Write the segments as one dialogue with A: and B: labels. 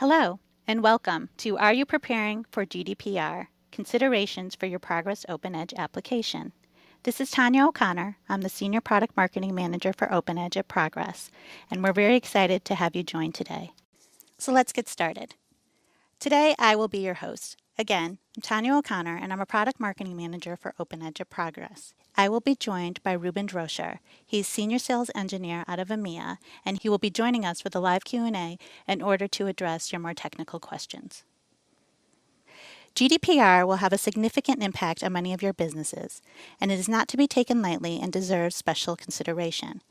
A: Hello, and welcome to Are You Preparing for GDPR? Considerations for your Progress OpenEdge application. This is Tanya O'Connor. I'm the Senior Product Marketing Manager for OpenEdge at Progress, and we're very excited to have you join today. So let's get started. Today, I will be your host. Again, I'm Tanya O'Connor, and I'm a Product Marketing Manager for OpenEdge at Progress. I will be joined by Ruben Droscher. He's Senior Sales Engineer out of EMEA, and he will be joining us for the live Q&A in order to address your more technical questions. GDPR will have a significant impact on many of your businesses, and it is not to be taken lightly and deserves special consideration.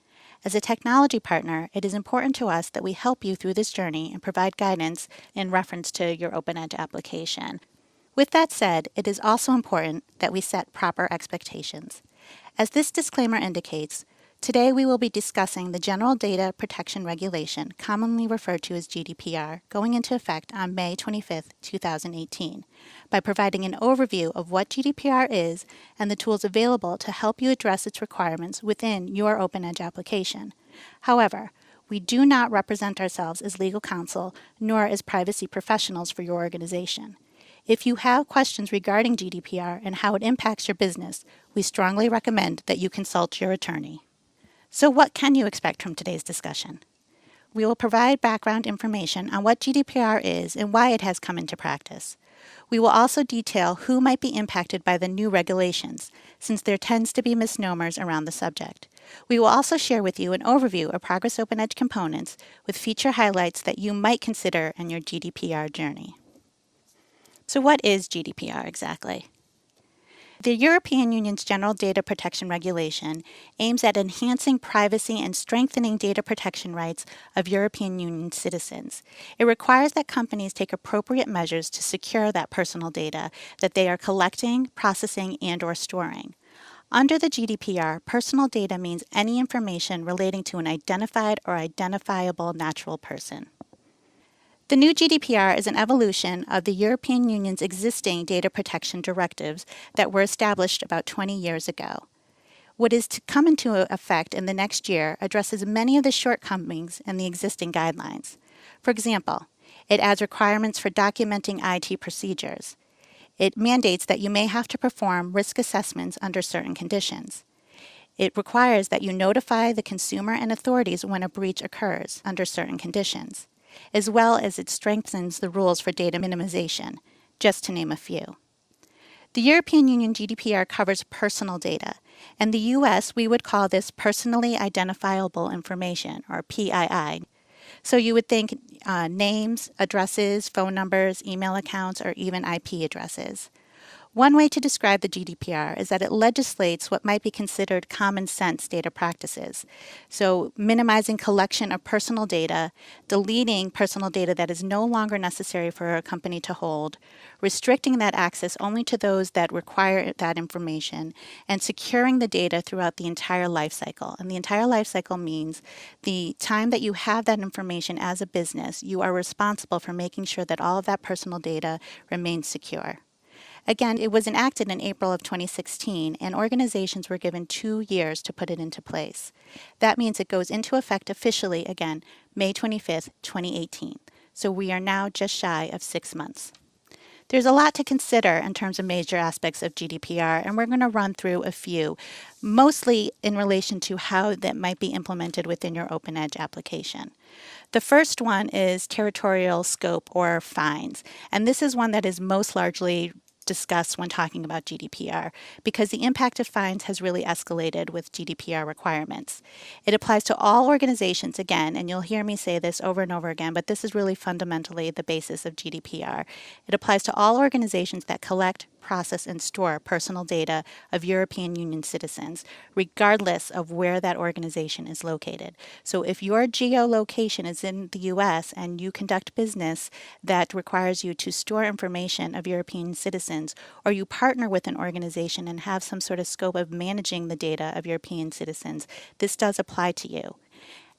A: As a technology partner, it is important to us that we help you through this journey and provide guidance in reference to your OpenEdge application. With that said, it is also important that we set proper expectations. As this disclaimer indicates, today we will be discussing the General Data Protection Regulation, commonly referred to as GDPR, going into effect on May 25, 2018, by providing an overview of what GDPR is and the tools available to help you address its requirements within your OpenEdge application. However, we do not represent ourselves as legal counsel nor as privacy professionals for your organization. If you have questions regarding GDPR and how it impacts your business, we strongly recommend that you consult your attorney. So what can you expect from today's discussion? We will provide background information on what GDPR is and why it has come into practice. We will also detail who might be impacted by the new regulations, since there tends to be misnomers around the subject. We will also share with you an overview of Progress OpenEdge components with feature highlights that you might consider in your GDPR journey. So what is GDPR exactly? The European Union's General Data Protection Regulation aims at enhancing privacy and strengthening data protection rights of European Union citizens. It requires that companies take appropriate measures to secure that personal data that they are collecting, processing, and/or storing. Under the GDPR, personal data means any information relating to an identified or identifiable natural person. The new GDPR is an evolution of the European Union's existing data protection directives that were established about 20 years ago. What is to come into effect in the next year addresses many of the shortcomings in the existing guidelines. For example, it adds requirements for documenting IT procedures. It mandates that you may have to perform risk assessments under certain conditions. It requires that you notify the consumer and authorities when a breach occurs under certain conditions, as well as it strengthens the rules for data minimization, just to name a few. The European Union GDPR covers personal data. In the US, we would call this personally identifiable information, or PII. So you would think names, addresses, phone numbers, email accounts, or even IP addresses. One way to describe the GDPR is that it legislates what might be considered common sense data practices. So minimizing collection of personal data, deleting personal data that is no longer necessary for a company to hold, restricting that access only to those that require that information, and securing the data throughout the entire life cycle. And the entire life cycle means the time that you have that information as a business, you are responsible for making sure that all of that personal data remains secure. Again, it was enacted in April of 2016, and organizations were given 2 years to put it into place. That means it goes into effect officially, again, May 25th, 2018. So we are now just shy of 6 months. There's a lot to consider in terms of major aspects of GDPR, and we're going to run through a few, mostly in relation to how that might be implemented within your OpenEdge application. The first one is territorial scope or fines, and this is one that is most largely discussed when talking about GDPR because the impact of fines has really escalated with GDPR requirements. It applies to all organizations again, and you'll hear me say this over and over again, but this is really fundamentally the basis of GDPR. It applies to all organizations that collect, process, and store personal data of European Union citizens, regardless of where that organization is located. So if your geolocation is in the US and you conduct business that requires you to store information of European citizens, or you partner with an organization and have some sort of scope of managing the data of European citizens, this does apply to you.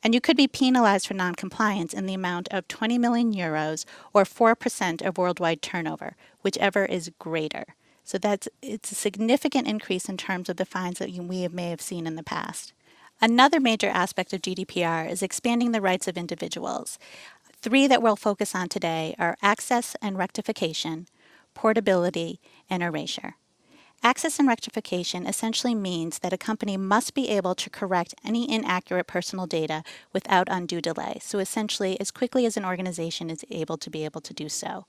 A: And you could be penalized for noncompliance in the amount of 20 million euros or 4% of worldwide turnover, whichever is greater. So it's a significant increase in terms of the fines that we may have seen in the past. Another major aspect of GDPR is expanding the rights of individuals. Three that we'll focus on today are access and rectification, portability, and erasure. Access and rectification essentially means that a company must be able to correct any inaccurate personal data without undue delay, so essentially as quickly as an organization is able to do so.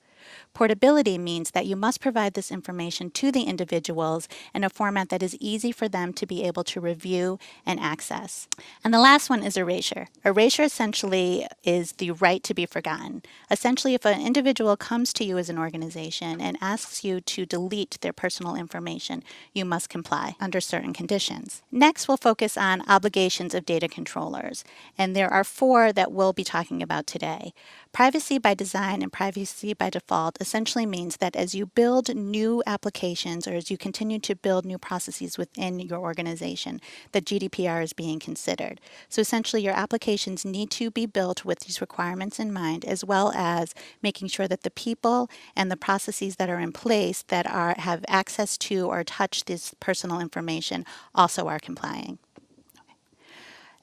A: Portability means that you must provide this information to the individuals in a format that is easy for them to be able to review and access. And the last one is erasure. Erasure essentially is the right to be forgotten. Essentially, if an individual comes to you as an organization and asks you to delete their personal information, you must comply under certain conditions. Next, we'll focus on obligations of data controllers, and there are four that we'll be talking about today. Privacy by design and privacy by default essentially means that as you build new applications or as you continue to build new processes within your organization, that GDPR is being considered. So essentially your applications need to be built with these requirements in mind, as well as making sure that the people and the processes that are in place that have access to or touch this personal information also are complying.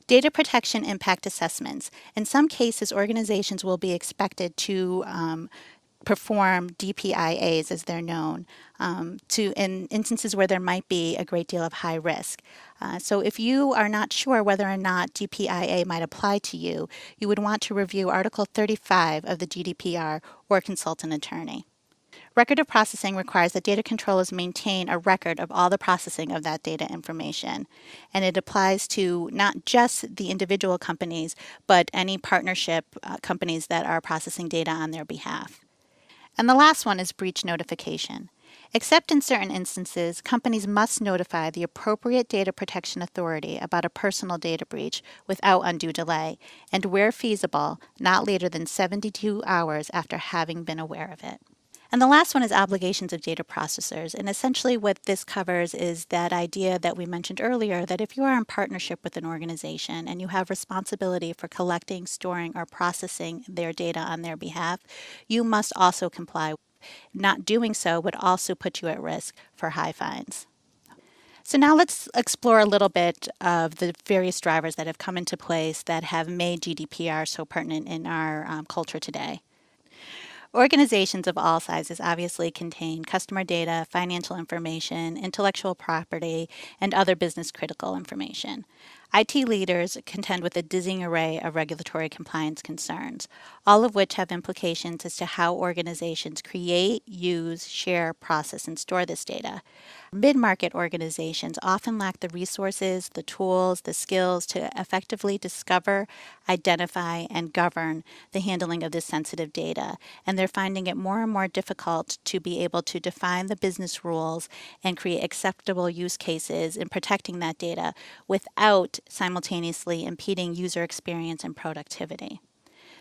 A: Data protection impact assessments. In some cases, organizations will be expected to perform DPIAs, as they're known, in instances where there might be a great deal of high risk. So if you are not sure whether or not DPIA might apply to you, you would want to review Article 35 of the GDPR or consult an attorney. Record of processing requires that data controllers maintain a record of all the processing of that data information. And it applies to not just the individual companies, but any partnership companies that are processing data on their behalf. And the last one is breach notification. Except in certain instances, companies must notify the appropriate data protection authority about a personal data breach without undue delay, and where feasible, not later than 72 hours after having been aware of it. And the last one is obligations of data processors. And essentially what this covers is that idea that we mentioned earlier, that if you are in partnership with an organization and you have responsibility for collecting, storing, or processing their data on their behalf, you must also comply. Not doing so would also put you at risk for high fines. So now let's explore a little bit of the various drivers that have come into place that have made GDPR so pertinent in our culture today. Organizations of all sizes obviously contain customer data, financial information, intellectual property, and other business critical information. IT leaders contend with a dizzying array of regulatory compliance concerns, all of which have implications as to how organizations create, use, share, process, and store this data. Mid-market organizations often lack the resources, the tools, the skills to effectively discover, identify, and govern the handling of this sensitive data, and they're finding it more and more difficult to be able to define the business rules and create acceptable use cases in protecting that data without simultaneously impeding user experience and productivity.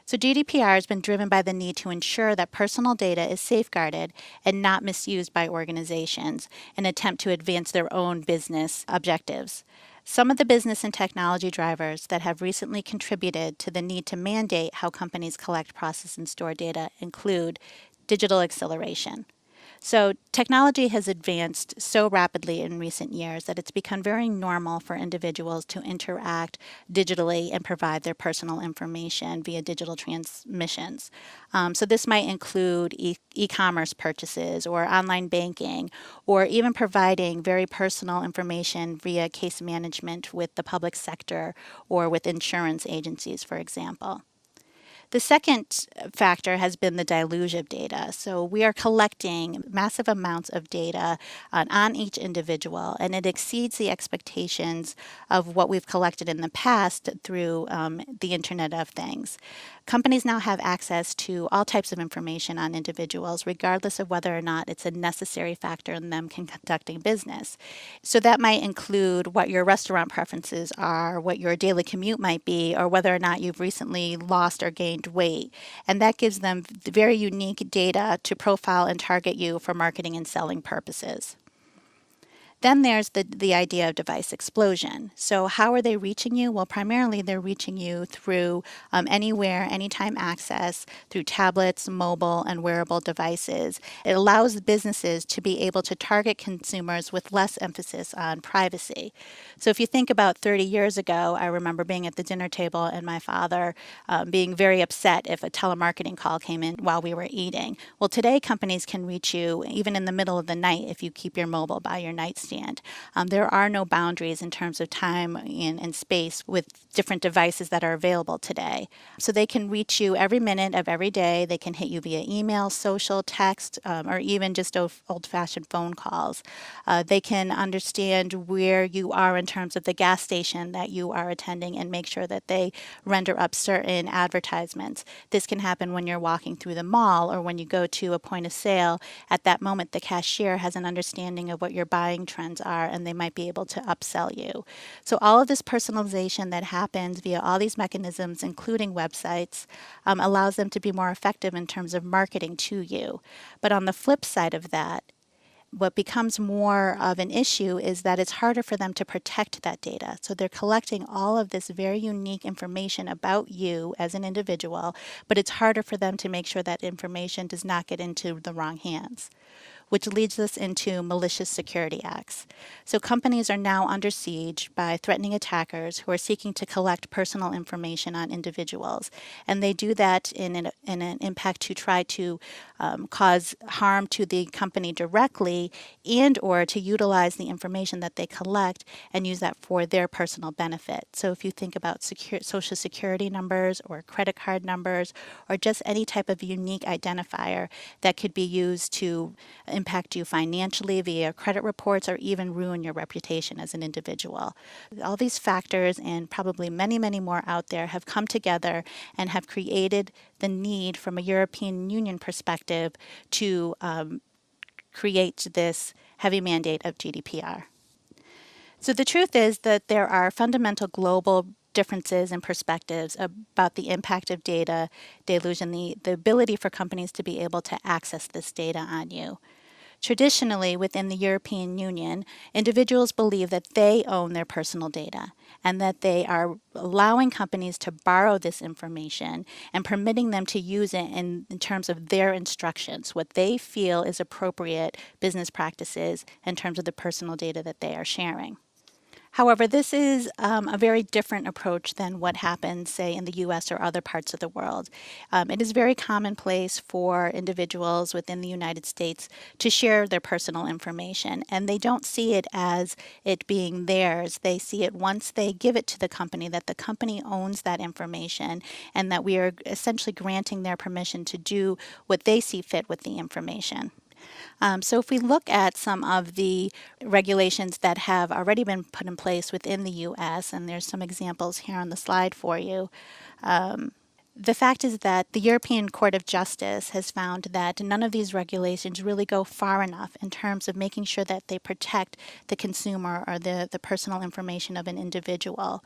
A: So GDPR has been driven by the need to ensure that personal data is safeguarded and not misused by organizations in an attempt to advance their own business objectives. Some of the business and technology drivers that have recently contributed to the need to mandate how companies collect, process, and store data include digital acceleration. So technology has advanced so rapidly in recent years that it's become very normal for individuals to interact digitally and provide their personal information via digital transmissions. So this might include e-commerce purchases or online banking, or even providing very personal information via case management with the public sector or with insurance agencies, for example. The second factor has been the deluge of data. So we are collecting massive amounts of data on each individual, and it exceeds the expectations of what we've collected in the past through the Internet of Things. Companies now have access to all types of information on individuals, regardless of whether or not it's a necessary factor in them conducting business. So that might include what your restaurant preferences are, what your daily commute might be, or whether or not you've recently lost or gained weight. And that gives them very unique data to profile and target you for marketing and selling purposes. Then there's the idea of device explosion. So how are they reaching you? Well, primarily they're reaching you through anywhere, anytime access, through tablets, mobile, and wearable devices. It allows businesses to be able to target consumers with less emphasis on privacy. So if you think about 30 years ago, I remember being at the dinner table and my father being very upset if a telemarketing call came in while we were eating. Well, today companies can reach you even in the middle of the night if you keep your mobile by your nightstand. There are no boundaries in terms of time and space with different devices that are available today. So they can reach you every minute of every day. They can hit you via email, social, text, or even just old-fashioned phone calls. They can understand where you are in terms of the gas station that you are attending and make sure that they render up certain advertisements. This can happen when you're walking through the mall or when you go to a point of sale. At that moment, the cashier has an understanding of what your buying trends are, and they might be able to upsell you. So all of this personalization that happens via all these mechanisms, including websites, allows them to be more effective in terms of marketing to you. But on the flip side of that, what becomes more of an issue is that it's harder for them to protect that data. So they're collecting all of this very unique information about you as an individual, but it's harder for them to make sure that information does not get into the wrong hands, which leads us into malicious security acts. So companies are now under siege by threatening attackers who are seeking to collect personal information on individuals. And they do that in an impact to try to cause harm to the company directly and or to utilize the information that they collect and use that for their personal benefit. So if you think about social security numbers or credit card numbers or just any type of unique identifier that could be used to impact you financially via credit reports or even ruin your reputation as an individual. All these factors and probably many, many more out there have come together and have created the need from a European Union perspective to create this heavy mandate of GDPR. So the truth is that there are fundamental global differences and perspectives about the impact of data deluge and the ability for companies to be able to access this data on you. Traditionally, within the European Union, individuals believe that they own their personal data and that they are allowing companies to borrow this information and permitting them to use it in terms of their instructions, what they feel is appropriate business practices in terms of the personal data that they are sharing. However, this is a very different approach than what happens, say, in the US or other parts of the world. It is very commonplace for individuals within the United States to share their personal information, and they don't see it as it being theirs. They see it once they give it to the company, that the company owns that information, and that we are essentially granting their permission to do what they see fit with the information. So if we look at some of the regulations that have already been put in place within the U.S., and there's some examples here on the slide for you, the fact is that the European Court of Justice has found that none of these regulations really go far enough in terms of making sure that they protect the consumer or the personal information of an individual.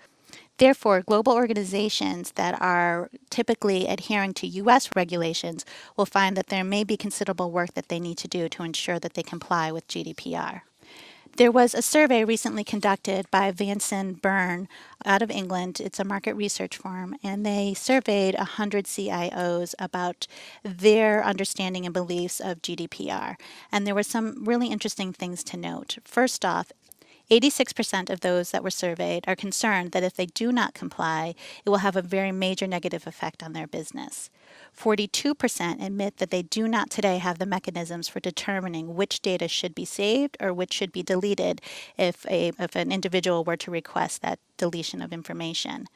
A: Therefore, global organizations that are typically adhering to U.S. regulations will find that there may be considerable work that they need to do to ensure that they comply with GDPR. There was a survey recently conducted by Vanson Byrne out of England. It's a market research firm, and they surveyed 100 CIOs about their understanding and beliefs of GDPR. And there were some really interesting things to note. First off, 86% of those that were surveyed are concerned that if they do not comply, it will have a very major negative effect on their business. 42% admit that they do not today have the mechanisms for determining which data should be saved or which should be deleted if an individual were to request that deletion of information.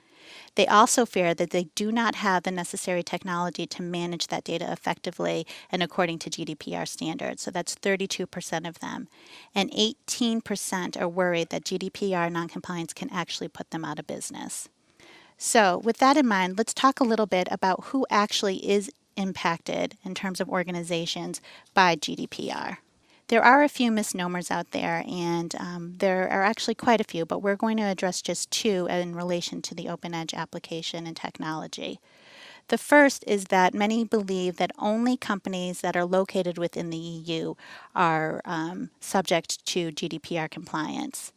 A: They also fear that they do not have the necessary technology to manage that data effectively and according to GDPR standards. So that's 32% of them. And 18% are worried that GDPR noncompliance can actually put them out of business. So with that in mind, let's talk a little bit about who actually is impacted in terms of organizations by GDPR. There are a few misnomers out there, and there are actually quite a few, but we're going to address just two in relation to the OpenEdge application and technology. The first is that many believe that only companies that are located within the EU are subject to GDPR compliance.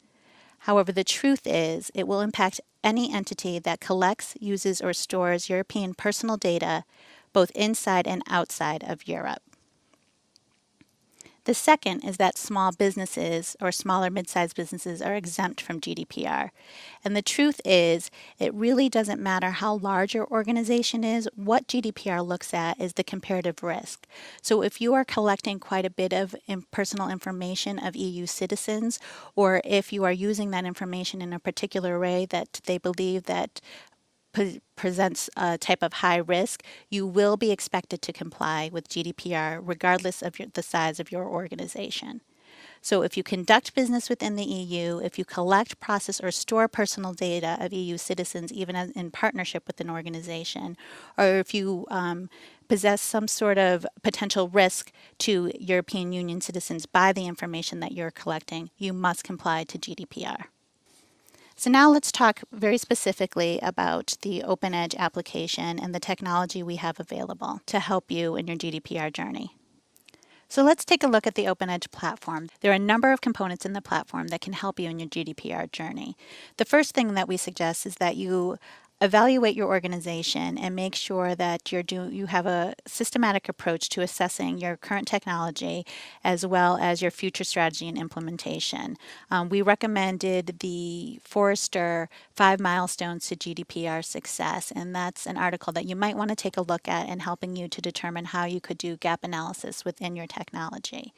A: However, the truth is it will impact any entity that collects, uses, or stores European personal data both inside and outside of Europe. The second is that small businesses or smaller mid-sized businesses are exempt from GDPR. And the truth is, it really doesn't matter how large your organization is. What GDPR looks at is the comparative risk. So if you are collecting quite a bit of personal information of EU citizens, or if you are using that information in a particular way that they believe that presents a type of high risk, you will be expected to comply with GDPR regardless of the size of your organization. So if you conduct business within the EU, if you collect, process, or store personal data of EU citizens, even in partnership with an organization, or if you possess some sort of potential risk to European Union citizens by the information that you're collecting, you must comply to GDPR. So now let's talk very specifically about the OpenEdge application and the technology we have available to help you in your GDPR journey. So let's take a look at the OpenEdge platform. There are a number of components in the platform that can help you in your GDPR journey. The first thing that we suggest is that you evaluate your organization and make sure that you have a systematic approach to assessing your current technology as well as your future strategy and implementation. We recommended the Forrester 5 Milestones to GDPR Success, and that's an article that you might want to take a look at in helping you to determine how you could do gap analysis within your technology.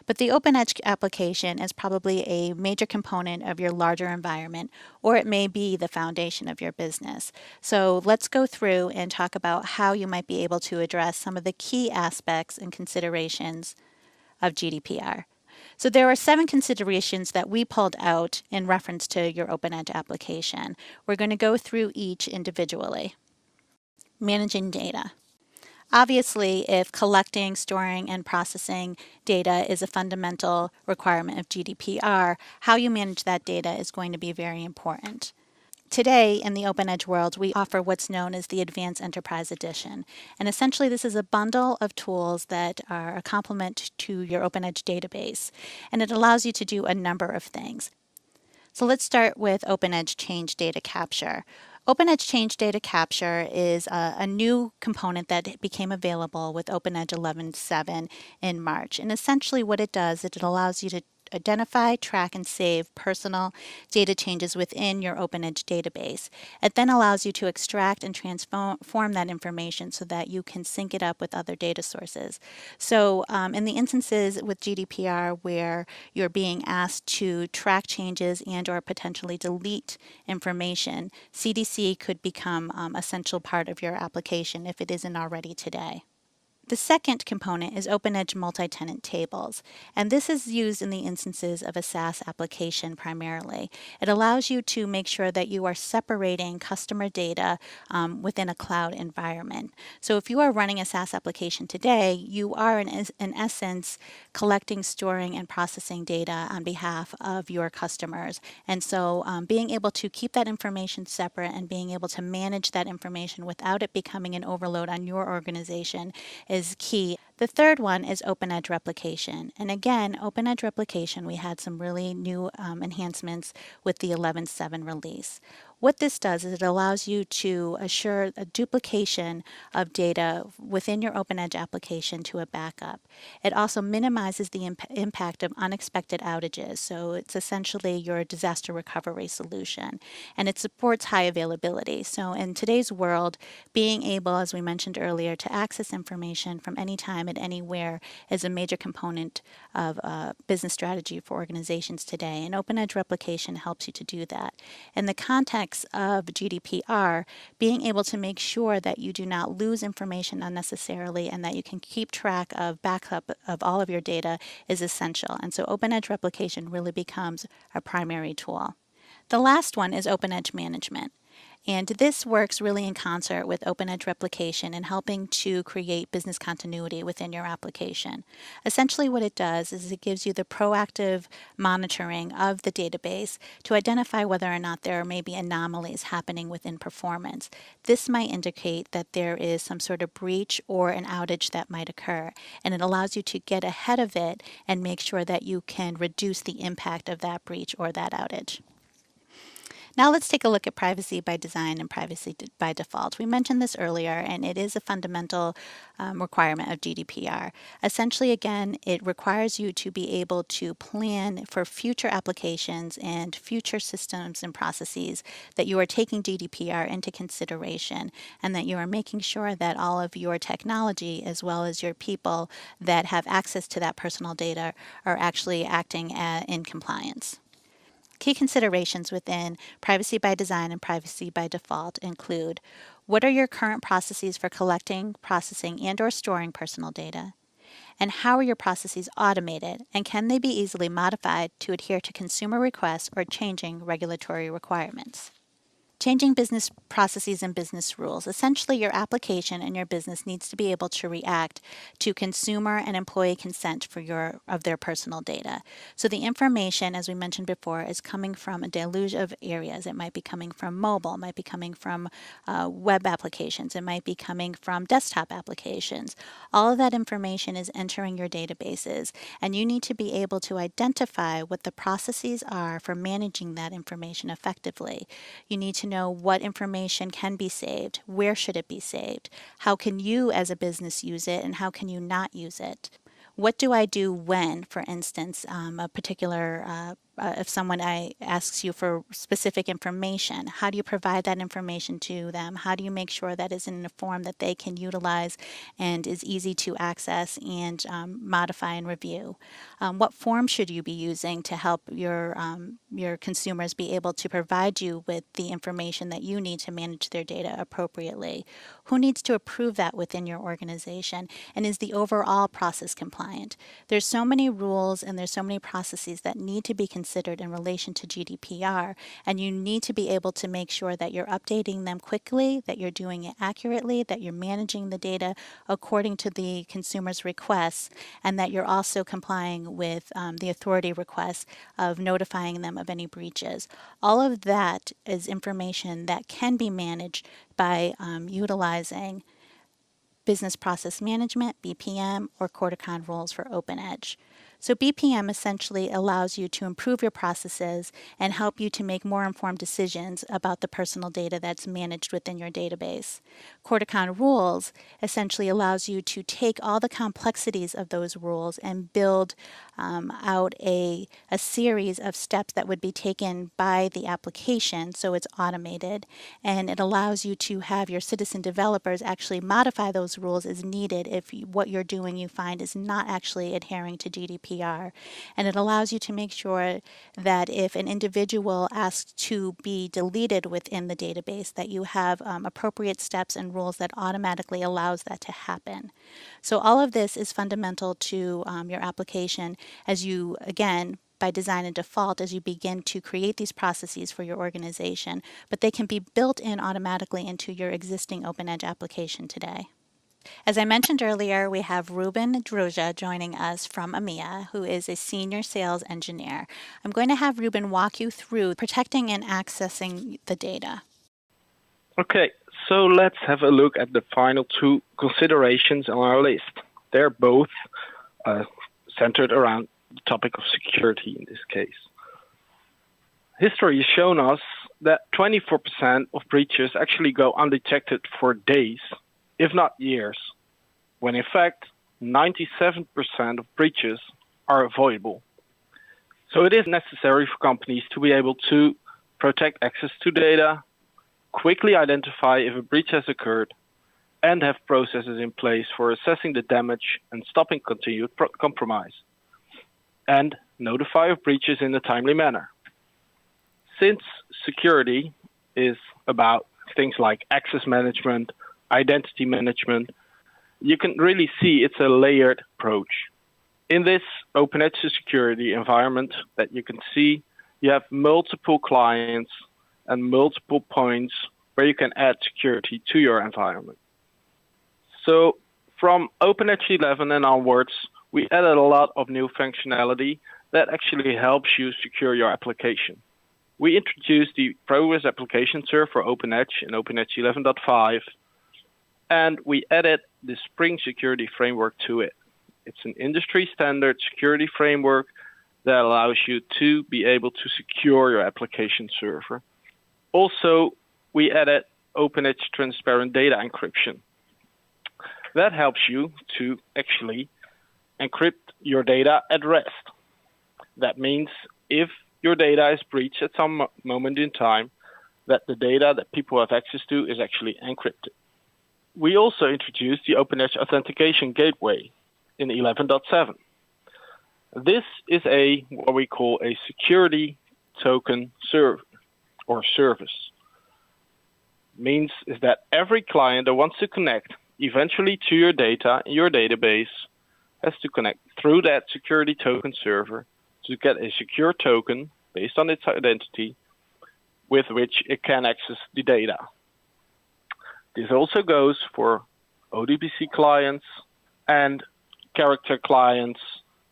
A: But the OpenEdge application is probably a major component of your larger environment, or it may be the foundation of your business. So let's go through and talk about how you might be able to address some of the key aspects and considerations of GDPR. So there are 7 considerations that we pulled out in reference to your OpenEdge application. We're going to go through each individually. Managing data. Obviously, if collecting, storing, and processing data is a fundamental requirement of GDPR, how you manage that data is going to be very important. Today, in the OpenEdge world, we offer what's known as the Advanced Enterprise Edition. And essentially, this is a bundle of tools that are a complement to your OpenEdge database. And it allows you to do a number of things. So let's start with OpenEdge Change Data Capture. OpenEdge Change Data Capture is a new component that became available with OpenEdge 11.7 in March. And essentially what it does is it allows you to identify, track, and save personal data changes within your OpenEdge database. It then allows you to extract and transform that information so that you can sync it up with other data sources. So in the instances with GDPR where you're being asked to track changes and or potentially delete information, CDC could become an essential part of your application if it isn't already today. The second component is OpenEdge multi-tenant tables, and this is used in the instances of a SaaS application primarily. It allows you to make sure that you are separating customer data within a cloud environment. So if you are running a SaaS application today, you are in essence collecting, storing, and processing data on behalf of your customers. And so being able to keep that information separate and being able to manage that information without it becoming an overload on your organization is key. The third one is OpenEdge replication. And again, OpenEdge replication, we had some really new enhancements with the 11.7 release. What this does is it allows you to assure a duplication of data within your OpenEdge application to a backup. It also minimizes the impact of unexpected outages, so it's essentially your disaster recovery solution. And it supports high availability. So in today's world, being able, as we mentioned earlier, to access information from any time at anywhere is a major component of business strategy for organizations today. And OpenEdge replication helps you to do that. In the context of GDPR, being able to make sure that you do not lose information unnecessarily and that you can keep track of backup of all of your data is essential. And so OpenEdge replication really becomes a primary tool. The last one is OpenEdge management. And this works really in concert with OpenEdge replication in helping to create business continuity within your application. Essentially what it does is it gives you the proactive monitoring of the database to identify whether or not there may be anomalies happening within performance. This might indicate that there is some sort of breach or an outage that might occur, and it allows you to get ahead of it and make sure that you can reduce the impact of that breach or that outage. Now let's take a look at privacy by design and privacy by default. We mentioned this earlier, and it is a fundamental requirement of GDPR. Essentially, again, it requires you to be able to plan for future applications and future systems and processes that you are taking GDPR into consideration, and that you are making sure that all of your technology, as well as your people that have access to that personal data, are actually acting in compliance. Key considerations within privacy by design and privacy by default include: what are your current processes for collecting, processing, and/or storing personal data? And how are your processes automated, and can they be easily modified to adhere to consumer requests or changing regulatory requirements? Changing business processes and business rules. Essentially, your application and your business needs to be able to react to consumer and employee consent of their personal data. So the information, as we mentioned before, is coming from a deluge of areas. It might be coming from mobile, it might be coming from web applications, it might be coming from desktop applications. All of that information is entering your databases, and you need to be able to identify what the processes are for managing that information effectively. You need to know what information can be saved, where should it be saved, how can you as a business use it, and how can you not use it. What do I do when, for instance, a particular if someone asks you for specific information, how do you provide that information to them? How do you make sure that is in a form that they can utilize and is easy to access and modify and review? What form should you be using to help your consumers be able to provide you with the information that you need to manage their data appropriately? Who needs to approve that within your organization? And is the overall process compliant? There's so many rules and there's so many processes that need to be considered in relation to GDPR, and you need to be able to make sure that you're updating them quickly, that you're doing it accurately, that you're managing the data according to the consumer's requests, and that you're also complying with the authority requests of notifying them of any breaches. All of that is information that can be managed by utilizing Business Process Management, BPM, or Corticon rules for OpenEdge. So BPM essentially allows you to improve your processes and help you to make more informed decisions about the personal data that's managed within your database. Corticon rules essentially allows you to take all the complexities of those rules and build out a series of steps that would be taken by the application, so it's automated, and it allows you to have your citizen developers actually modify those rules as needed if what you're doing you find is not actually adhering to GDPR. And it allows you to make sure that if an individual asks to be deleted within the database, that you have appropriate steps and rules that automatically allows that to happen. So all of this is fundamental to your application as you, again, by design and default, as you begin to create these processes for your organization, but they can be built in automatically into your existing OpenEdge application today. As I mentioned earlier, we have Ruben Druja joining us from EMEA, who is a senior sales engineer. I'm going to have Ruben walk you through protecting and accessing the data.
B: Okay, so let's have a look at the final two considerations on our list. They're both centered around the topic of security in this case. History has shown us that 24% of breaches actually go undetected for days, if not years, when in fact 97% of breaches are avoidable. So it is necessary for companies to be able to protect access to data, quickly identify if a breach has occurred, and have processes in place for assessing the damage and stopping continued compromise, and notify of breaches in a timely manner. Since security is about things like access management, identity management, you can really see it's a layered approach. In this OpenEdge security environment that you can see, you have multiple clients and multiple points where you can add security to your environment. So from OpenEdge 11 and onwards, we added a lot of new functionality that actually helps you secure your application. We introduced the Progress Application Server for OpenEdge in OpenEdge 11.5, and we added the Spring Security Framework to it. It's an industry standard security framework that allows you to be able to secure your application server. Also, we added OpenEdge Transparent Data Encryption. That helps you to actually encrypt your data at rest. That means if your data is breached at some moment in time, that the data that people have access to is actually encrypted. We also introduced the OpenEdge Authentication Gateway in 11.7. This is what we call a security token server or service. Means is that every client that wants to connect eventually to your data in your database has to connect through that security token server to get a secure token based on its identity with which it can access the data. This also goes for ODBC clients and character clients,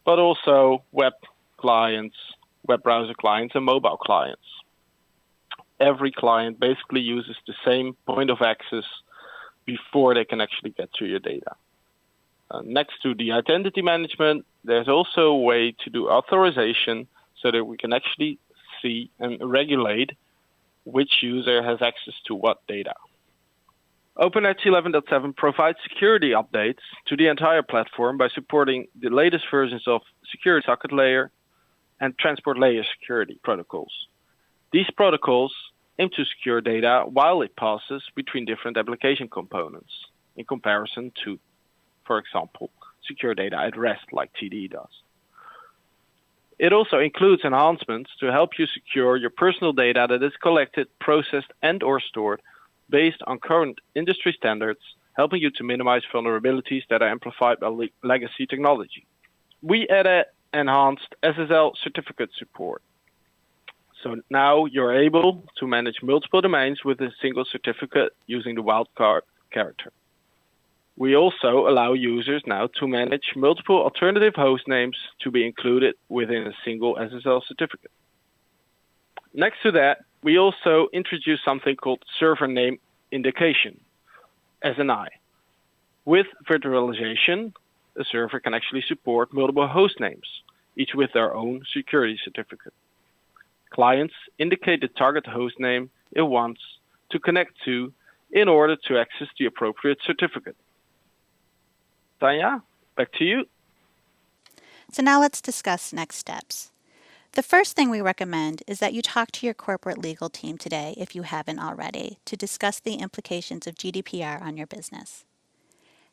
B: but also web clients, web browser clients, and mobile clients. Every client basically uses the same point of access before they can actually get to your data. Next to the identity management, there's also a way to do authorization so that we can actually see and regulate which user has access to what data. OpenEdge 11.7 provides security updates to the entire platform by supporting the latest versions of security socket layer and transport layer security protocols. These protocols aim to secure data while it passes between different application components in comparison to, for example, secure data at rest like TD does. It also includes enhancements to help you secure your personal data that is collected, processed, and/or stored based on current industry standards, helping you to minimize vulnerabilities that are amplified by legacy technology. We added enhanced SSL certificate support. So now you're able to manage multiple domains with a single certificate using the wildcard character. We also allow users now to manage multiple alternative host names to be included within a single SSL certificate. Next to that, we also introduced something called server name indication, SNI. With virtualization, a server can actually support multiple host names, each with their own security certificate. Clients indicate the target host name it wants to connect to in order to access the appropriate certificate. Tanya, back to you.
A: So now let's discuss next steps. The first thing we recommend is that you talk to your corporate legal team today, if you haven't already, to discuss the implications of GDPR on your business.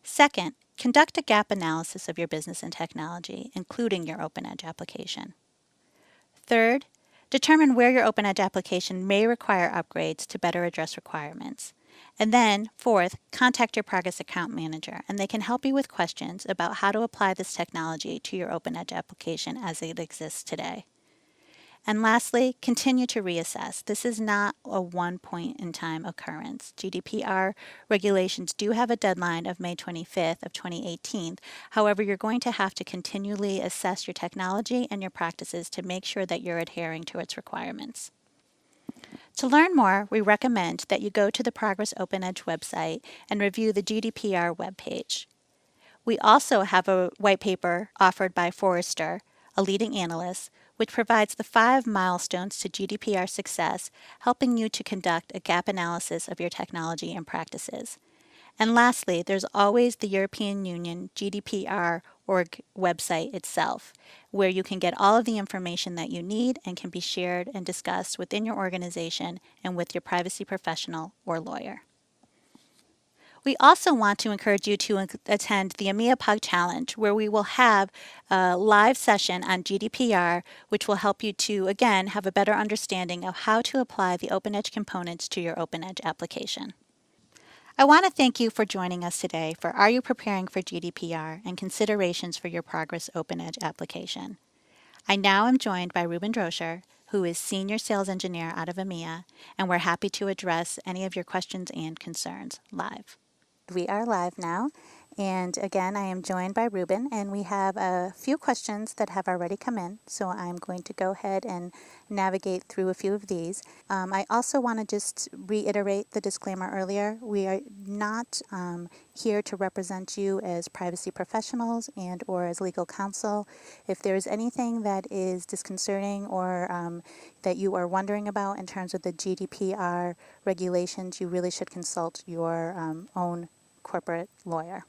A: Second, conduct a gap analysis of your business and technology, including your OpenEdge application. Third, determine where your OpenEdge application may require upgrades to better address requirements. And then, fourth, contact your Progress account manager, and they can help you with questions about how to apply this technology to your OpenEdge application as it exists today. And lastly, continue to reassess. This is not a one-point-in-time occurrence. GDPR regulations do have a deadline of May 25th of 2018. However, you're going to have to continually assess your technology and your practices to make sure that you're adhering to its requirements. To learn more, we recommend that you go to the Progress OpenEdge website and review the GDPR webpage. We also have a white paper offered by Forrester, a leading analyst, which provides the 5 milestones to GDPR success, helping you to conduct a gap analysis of your technology and practices. And lastly, there's always the European Union GDPR.org website itself, where you can get all of the information that you need and can be shared and discussed within your organization and with your privacy professional or lawyer. We also want to encourage you to attend the EMEA Pug Challenge, where we will have a live session on GDPR, which will help you to, again, have a better understanding of how to apply the OpenEdge components to your OpenEdge application. I want to thank you for joining us today for Are You Preparing for GDPR and Considerations for Your Progress OpenEdge application. I now am joined by Ruben Droscher, who is Senior Sales Engineer out of EMEA, and we're happy to address any of your questions and concerns live. We are live now, and again, I am joined by Ruben, and we have a few questions that have already come in, so I'm going to go ahead and navigate through a few of these. I also want to just reiterate the disclaimer earlier. We are not here to represent you as privacy professionals and or as legal counsel. If there is anything that is disconcerting or that you are wondering about in terms of the GDPR regulations, you really should consult your own corporate lawyer.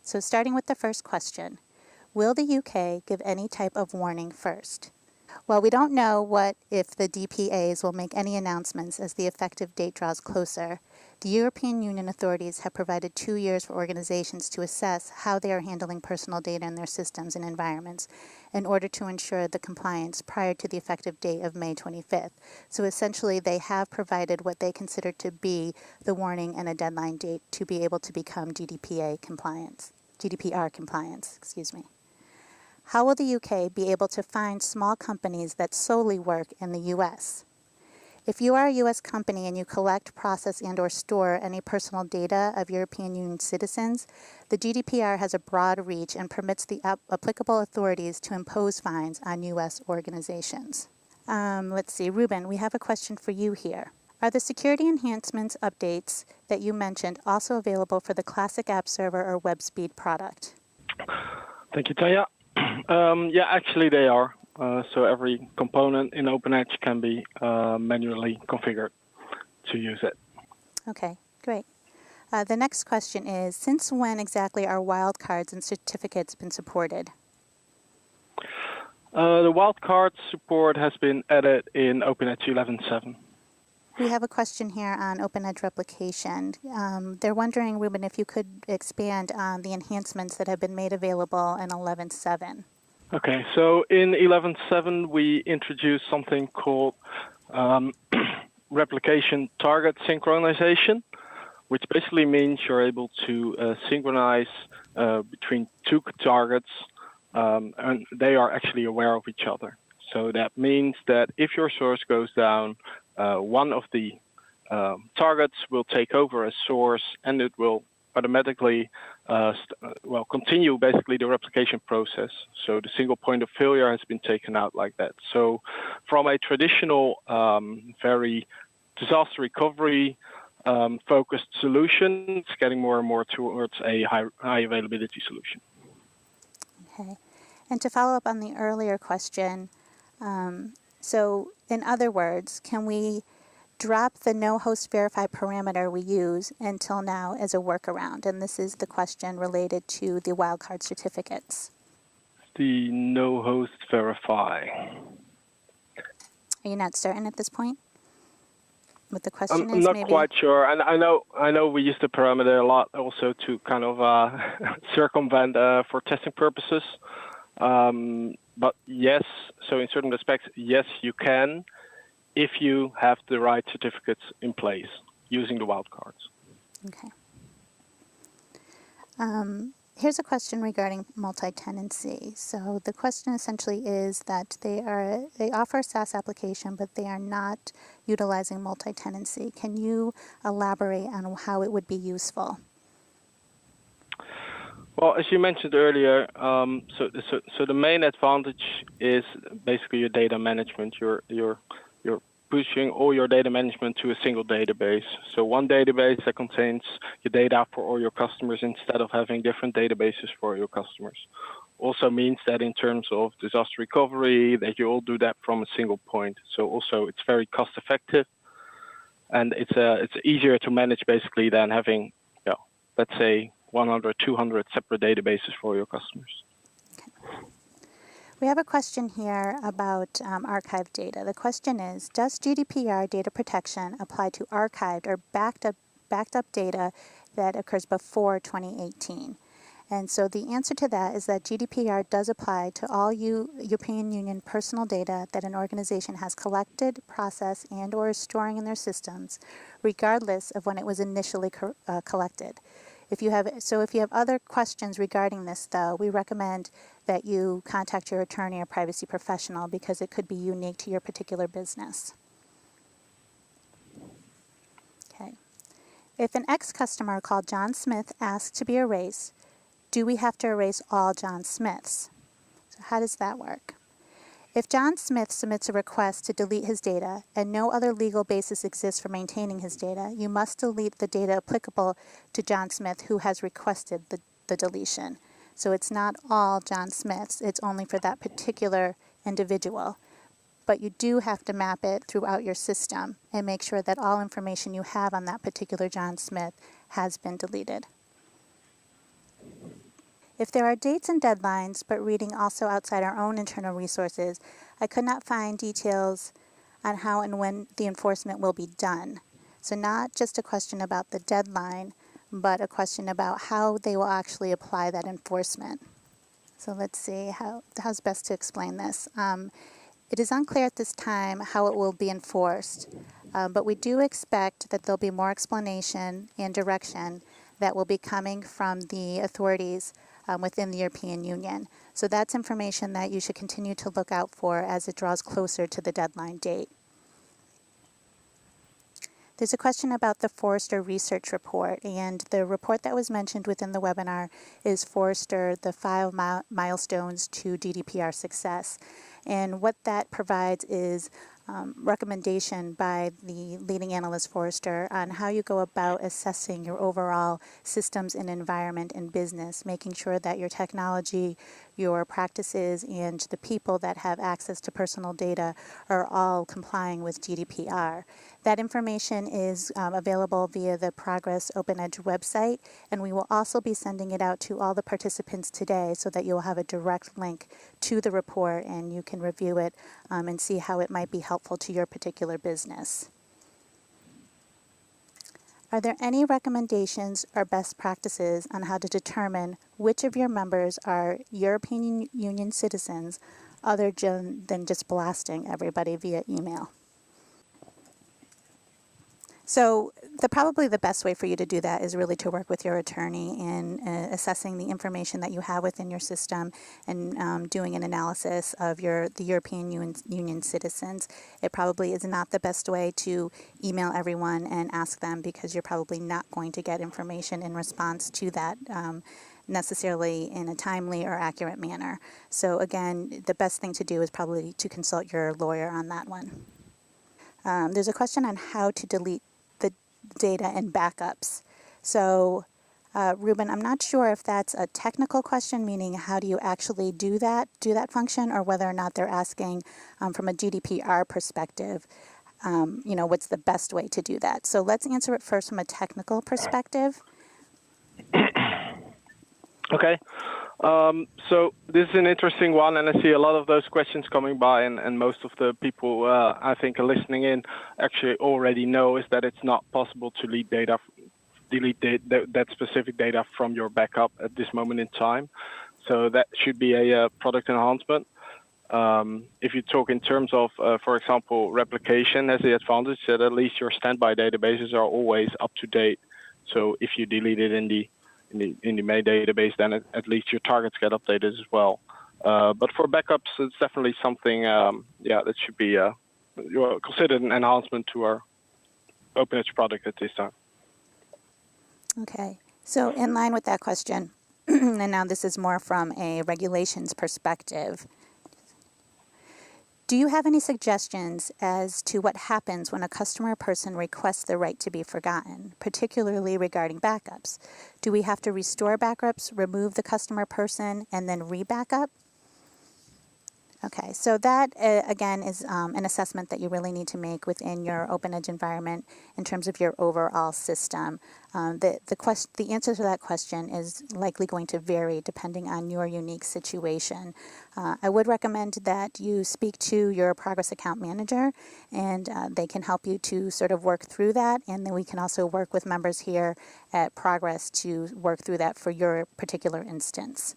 A: So starting with the first question, will the UK give any type of warning first? Well, we don't know if the DPAs will make any announcements as the effective date draws closer. The European Union authorities have provided 2 years for organizations to assess how they are handling personal data in their systems and environments in order to ensure the compliance prior to the effective date of May 25th. So essentially, they have provided what they consider to be the warning and a deadline date to be able to become GDPR compliance. How will the UK be able to find small companies that solely work in the US? If you are a U.S. company and you collect, process, and or store any personal data of European Union citizens, the GDPR has a broad reach and permits the applicable authorities to impose fines on U.S. organizations. Let's see, Ruben, we have a question for you here. Are the security enhancements updates that you mentioned also available for the Classic App Server or WebSpeed product?
B: Thank you, Tanya. Yeah, actually they are. So every component in OpenEdge can be manually configured to use it.
A: Okay, great. The next question is, since when exactly are wildcards and certificates been supported?
B: The wildcard support has been added in OpenEdge 11.7.
A: We have a question here on OpenEdge replication. They're wondering, Ruben, if you could expand on the enhancements that have been made available in 11.7.
B: Okay, so in 11.7 we introduced something called replication target synchronization, which basically means you're able to synchronize between two targets and they are actually aware of each other. So that means that if your source goes down, one of the targets will take over as source and it will automatically continue basically the replication process. So the single point of failure has been taken out like that. So from a traditional, very disaster recovery focused solution, it's getting more and more towards a high availability solution.
A: Okay. And to follow up on the earlier question, so in other words, can we drop the no host verify parameter we use until now as a workaround? And this is the question related to the wildcard certificates.
B: The no host verify.
A: Are you not certain at this point? What the question
B: I'm
A: is,
B: not
A: maybe?
B: quite sure, and I know we use the parameter a lot also to kind of circumvent for testing purposes. But yes, so in certain respects, yes, you can, if you have the right certificates in place using the wildcards.
A: Okay. Here's a question regarding multi-tenancy. So the question essentially is that they offer a SaaS application, but they are not utilizing multi-tenancy. Can you elaborate on how it would be useful?
B: Well, as you mentioned earlier, so the main advantage is basically your data management. You're pushing all your data management to a single database. So one database that contains your data for all your customers instead of having different databases for your customers. Also means that in terms of disaster recovery, that you all do that from a single point. So also it's very cost effective, and it's easier to manage basically than having, let's say 100, 200 separate databases for your customers.
A: Okay. We have a question here about archived data. The question is, does GDPR data protection apply to archived or backed up data that occurs before 2018? And so the answer to that is that GDPR does apply to all European Union personal data that an organization has collected, processed, and or is storing in their systems, regardless of when it was initially collected. If you have other questions regarding this, though, we recommend that you contact your attorney or privacy professional because it could be unique to your particular business. Okay. If an ex-customer called John Smith asks to be erased, do we have to erase all John Smiths? So how does that work? If John Smith submits a request to delete his data and no other legal basis exists for maintaining his data, you must delete the data applicable to John Smith who has requested the deletion. So it's not all John Smiths, it's only for that particular individual. But you do have to map it throughout your system and make sure that all information you have on that particular John Smith has been deleted. If there are dates and deadlines, but reading also outside our own internal resources, I could not find details on how and when the enforcement will be done. So not just a question about the deadline, but a question about how they will actually apply that enforcement. So let's see how's best to explain this. It is unclear at this time how it will be enforced, but we do expect that there'll be more explanation and direction that will be coming from the authorities within the European Union. So that's information that you should continue to look out for as it draws closer to the deadline date. There's a question about the Forrester Research Report, and the report that was mentioned within the webinar is Forrester, the 5 milestones to GDPR success. And what that provides is recommendation by the leading analyst Forrester on how you go about assessing your overall systems and environment and business, making sure that your technology, your practices, and the people that have access to personal data are all complying with GDPR. That information is available via the Progress OpenEdge website, and we will also be sending it out to all the participants today so that you'll have a direct link to the report and you can review it and see how it might be helpful to your particular business. Are there any recommendations or best practices on how to determine which of your members are European Union citizens other than just blasting everybody via email? So probably the best way for you to do that is really to work with your attorney in assessing the information that you have within your system and doing an analysis of the European Union citizens. It probably is not the best way to email everyone and ask them because you're probably not going to get information in response to that necessarily in a timely or accurate manner. So again, the best thing to do is probably to consult your lawyer on that one. There's a question on how to delete the data and backups. So, Ruben, I'm not sure if that's a technical question, meaning how do you actually do that function, or whether or not they're asking from a GDPR perspective, what's the best way to do that. So let's answer it first from a technical perspective.
B: Okay. So this is an interesting one, and I see a lot of those questions coming by, and most of the people I think are listening in actually already know is that it's not possible to delete that specific data from your backup at this moment in time. So that should be a product enhancement. If you talk in terms of, for example, replication has the advantage that at least your standby databases are always up to date. So if you delete it in the main database, then at least your targets get updated as well. But for backups, it's definitely something, that should be considered an enhancement to our OpenEdge product at this time.
A: Okay, so in line with that question, and now this is more from a regulations perspective, do you have any suggestions as to what happens when a customer or person requests the right to be forgotten, particularly regarding backups? Do we have to restore backups, remove the customer person, and then re-backup? Okay, so that, again, is an assessment that you really need to make within your OpenEdge environment in terms of your overall system. The answer to that question is likely going to vary depending on your unique situation. I would recommend that you speak to your Progress account manager, and they can help you to sort of work through that, and then we can also work with members here at Progress to work through that for your particular instance.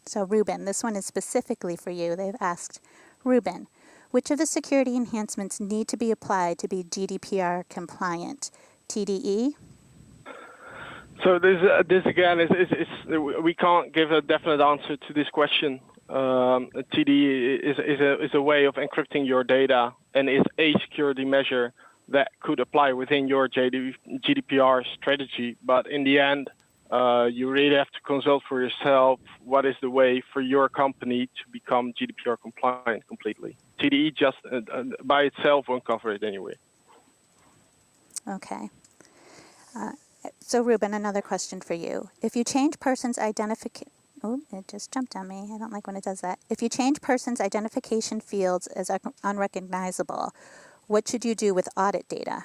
A: So Ruben, this one is specifically for you. They've asked, Ruben, which of the security enhancements need to be applied to be GDPR compliant? TDE,
B: So this again is we can't give a definite answer to this question. TD is a way of encrypting your data and is a security measure that could apply within your GDPR strategy. But in the end, you really have to consult for yourself what is the way for your company to become GDPR compliant completely. TDE just by itself won't cover it anyway.
A: Okay. So Ruben, another question for you. If you change person's identification, oh, it just jumped on me. I don't like when it does that. If you change person's identification fields as unrecognizable, what should you do with audit data?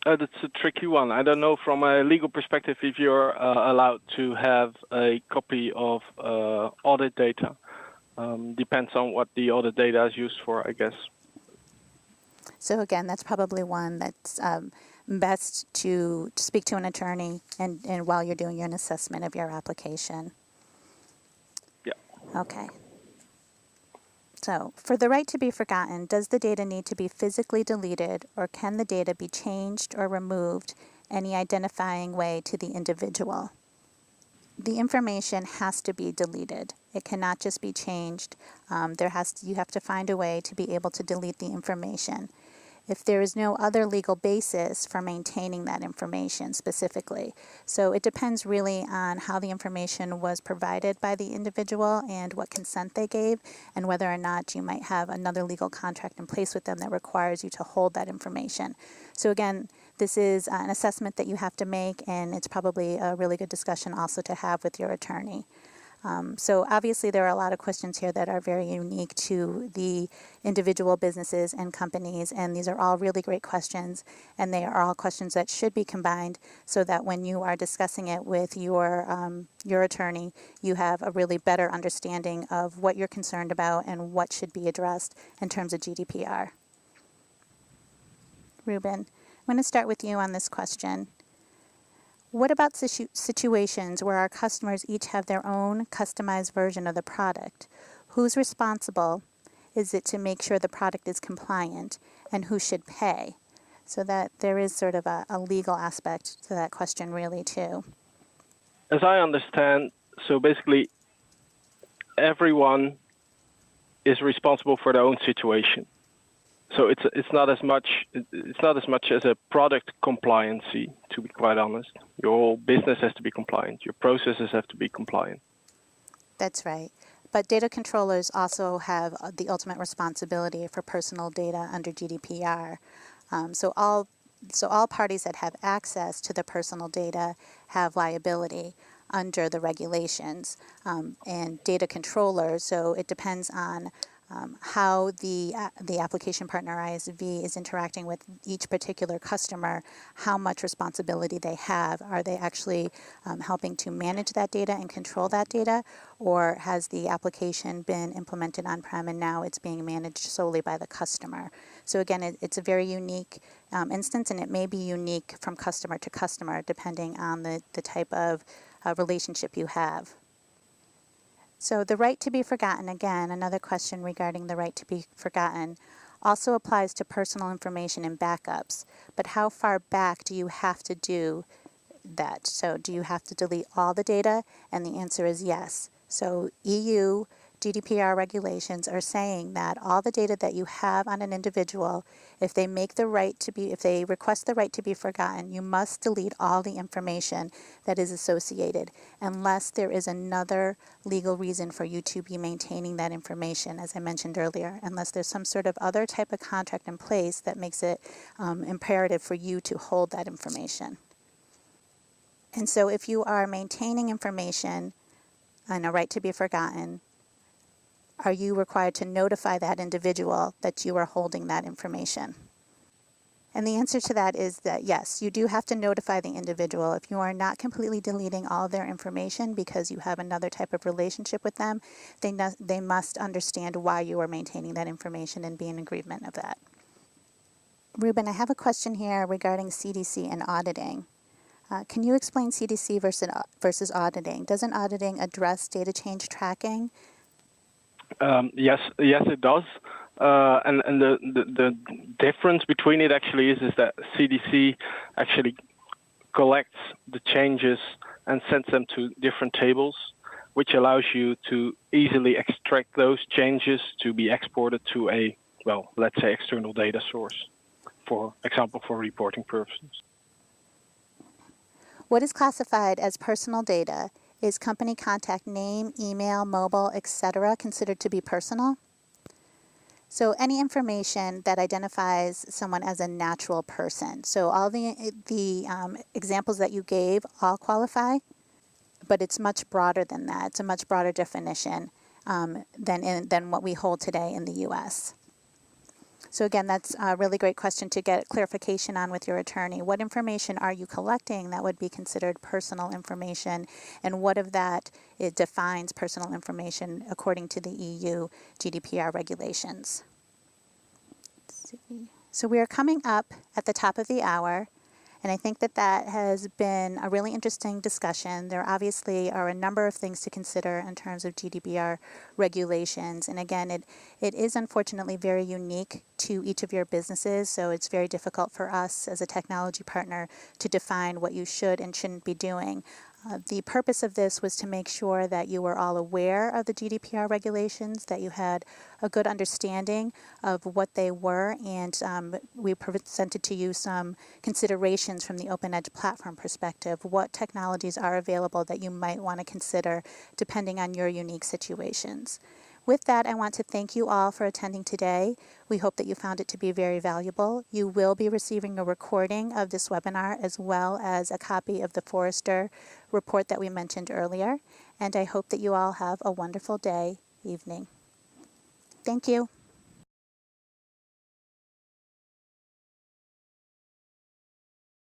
B: That's a tricky one. I don't know from a legal perspective if you're allowed to have a copy of audit data. Depends on what the audit data is used for, I guess.
A: So again, that's probably one that's best to speak to an attorney and while you're doing an assessment of your application.
B: Yeah.
A: Okay. So for the right to be forgotten, does the data need to be physically deleted, or can the data be changed or removed any identifying way to the individual? The information has to be deleted. It cannot just be changed. You have to find a way to be able to delete the information. If there is no other legal basis for maintaining that information specifically. So it depends really on how the information was provided by the individual and what consent they gave, and whether or not you might have another legal contract in place with them that requires you to hold that information. So again, this is an assessment that you have to make, and it's probably a really good discussion also to have with your attorney. So obviously there are a lot of questions here that are very unique to the individual businesses and companies, and these are all really great questions, and they are all questions that should be combined so that when you are discussing it with your attorney, you have a really better understanding of what you're concerned about and what should be addressed in terms of GDPR. Ruben, I'm going to start with you on this question. What about situations where our customers each have their own customized version of the product? Who's responsible? Is it to make sure the product is compliant? And who should pay? So that there is sort of a legal aspect to that question really too.
B: As I understand, so basically everyone is responsible for their own situation. So it's not as much as a product compliancy, to be quite honest. Your whole business has to be compliant. Your processes have to be compliant.
A: That's right. But data controllers also have the ultimate responsibility for personal data under GDPR. So all parties that have access to the personal data have liability under the regulations, and data controllers. So it depends on how the application partner ISV is interacting with each particular customer, how much responsibility they have. Are they actually helping to manage that data and control that data, or has the application been implemented on-prem and now it's being managed solely by the customer? So again, it's a very unique instance, and it may be unique from customer to customer depending on the type of relationship you have. So the right to be forgotten, again, another question regarding the right to be forgotten, also applies to personal information and backups. But how far back do you have to do that? So do you have to delete all the data? And the answer is yes. So EU GDPR regulations are saying that all the data that you have on an individual, if they request the right to be forgotten, you must delete all the information that is associated, unless there is another legal reason for you to be maintaining that information, as I mentioned earlier, unless there's some sort of other type of contract in place that makes it imperative for you to hold that information. And so if you are maintaining information and a right to be forgotten, are you required to notify that individual that you are holding that information? And the answer to that is that yes, you do have to notify the individual. If you are not completely deleting all of their information because you have another type of relationship with them, they must understand why you are maintaining that information and be in agreement of that. Ruben, I have a question here regarding CDC and auditing. Can you explain CDC versus auditing? Doesn't auditing address data change tracking?
B: Yes, it does. And the difference between it actually is that CDC actually collects the changes and sends them to different tables, which allows you to easily extract those changes to be exported to a, well, let's say external data source, for example, for reporting purposes.
A: What is classified as personal data? Is company contact name, email, mobile, etc. considered to be personal? So any information that identifies someone as a natural person. So all the examples that you gave all qualify, but it's much broader than that. It's a much broader definition than what we hold today in the U.S. So again, that's a really great question to get clarification on with your attorney. What information are you collecting that would be considered personal information, and what of that it defines personal information according to the EU GDPR regulations? Let's see. So we are coming up at the top of the hour. And I think that has been a really interesting discussion. There obviously are a number of things to consider in terms of GDPR regulations. And again, it is unfortunately very unique to each of your businesses, so it's very difficult for us as a technology partner to define what you should and shouldn't be doing. The purpose of this was to make sure that you were all aware of the GDPR regulations, that you had a good understanding of what they were, and we presented to you some considerations from the OpenEdge platform perspective, what technologies are available that you might want to consider depending on your unique situations. With that, I want to thank you all for attending today. We hope that you found it to be very valuable. You will be receiving a recording of this webinar as well as a copy of the Forrester report that we mentioned earlier. And I hope that you all have a wonderful day, evening. Thank you.